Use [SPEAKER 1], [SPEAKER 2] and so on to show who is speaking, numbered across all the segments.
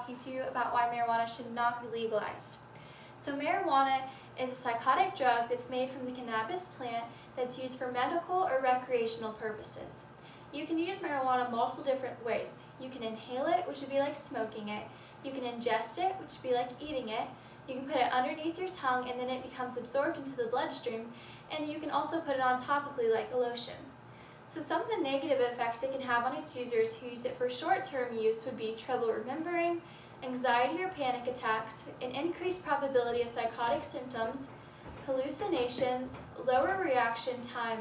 [SPEAKER 1] talking to you about why marijuana should not be legalized. So marijuana is a psychotic drug that's made from the cannabis plant that's used for medical or recreational purposes. You can use marijuana multiple different ways. You can inhale it, which would be like smoking it. You can ingest it, which would be like eating it. You can put it underneath your tongue and then it becomes absorbed into the bloodstream, and you can also put it on topically like a lotion. So some of the negative effects it can have on its users who use it for short-term use would be trouble remembering, anxiety or panic attacks, an increased probability of psychotic symptoms, hallucinations, lower reaction time,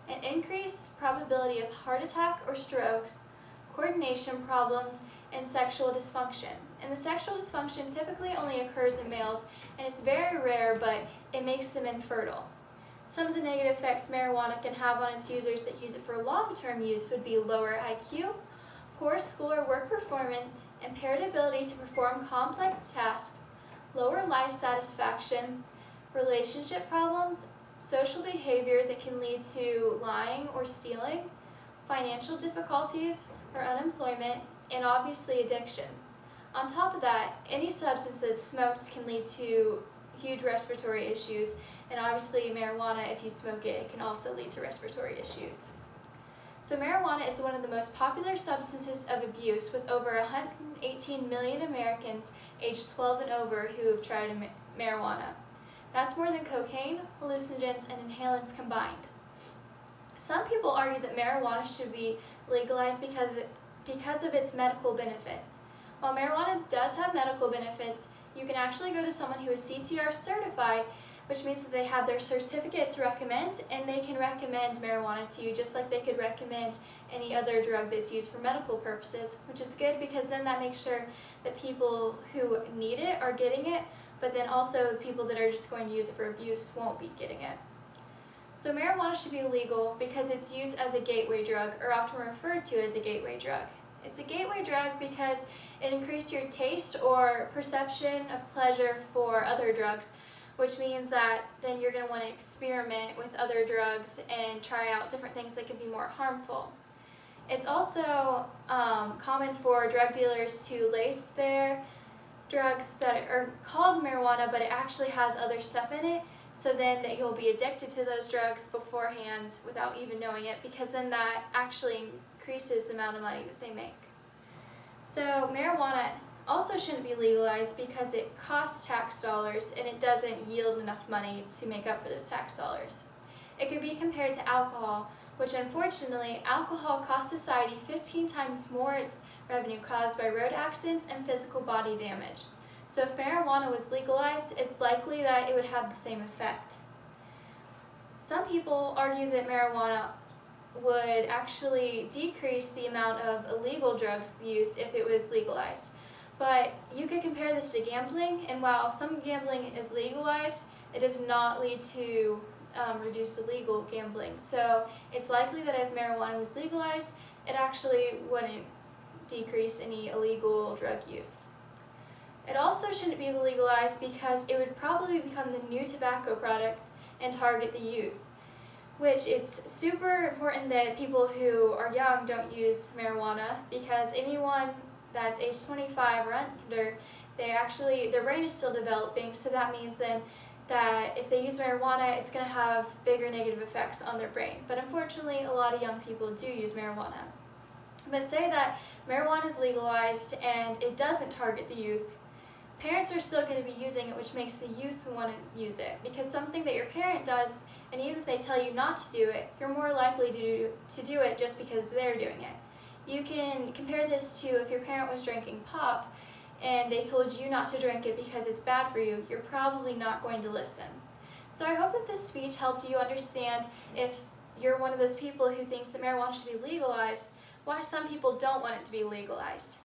[SPEAKER 1] an increased probability of heart attack or strokes, coordination problems, and sexual dysfunction. And the sexual dysfunction typically only occurs in males, and it's very rare, but it makes them infertile. Some of the negative effects marijuana can have on its users that use it for long-term use would be lower IQ, poor school or work performance, impaired ability to perform complex tasks, lower life satisfaction, relationship problems, social behavior that can lead to lying or stealing, financial difficulties or unemployment, and obviously addiction. On top of that, any substance that's smoked can lead to huge respiratory issues, and obviously marijuana, if you smoke it, it can also lead to respiratory issues. So marijuana is one of the most popular substances of abuse, with over 118 million Americans aged 12 and over who have tried marijuana. That's more than cocaine, hallucinogens, and inhalants combined. Some people argue that marijuana should be legalized because of its medical benefits. While marijuana does have medical benefits, you can actually go to someone who is CTR certified, which means that they have their certificate to recommend, and they can recommend marijuana to you just like they could recommend any other drug that's used for medical purposes, which is good because then that makes sure that people who need it are getting it, but then also the people that are just going to use it for abuse won't be getting it. So marijuana should be legal because it's used as a gateway drug, or often referred to as a gateway drug. It's a gateway drug because it increases your taste or perception of pleasure for other drugs, which means that then you're going to want to experiment with other drugs and try out different things that could be more harmful. It's also common for drug dealers to lace their drugs that are called marijuana, but it actually has other stuff in it, so then that you'll be addicted to those drugs beforehand without even knowing it, because then that actually increases the amount of money that they make. So marijuana also shouldn't be legalized because it costs tax dollars and it doesn't yield enough money to make up for those tax dollars. It could be compared to alcohol, which unfortunately, alcohol costs society 15 times more its revenue caused by road accidents and physical body damage. So if marijuana was legalized, it's likely that it would have the same effect. Some people argue that marijuana would actually decrease the amount of illegal drugs used if it was legalized. But you could compare this to gambling, and while some gambling is legalized, it does not lead to reduced illegal gambling. So it's likely that if marijuana was legalized, it actually wouldn't decrease any illegal drug use. It also shouldn't be legalized because it would probably become the new tobacco product and target the youth, which it's super important that people who are young don't use marijuana, because anyone that's age 25 or under, their brain is still developing, so that means then that if they use marijuana, it's going to have bigger negative effects on their brain. But unfortunately, a lot of young people do use marijuana. But say that marijuana is legalized and it doesn't target the youth, parents are still going to be using it, which makes the youth want to use it, because something that your parent does, and even if they tell you not to do it, you're more likely to do it just because they're doing it. You can compare this to if your parent was drinking pop and they told you not to drink it because it's bad for you, you're probably not going to listen. So I hope that this speech helped you understand, if you're one of those people who thinks that marijuana should be legalized, why some people don't want it to be legalized.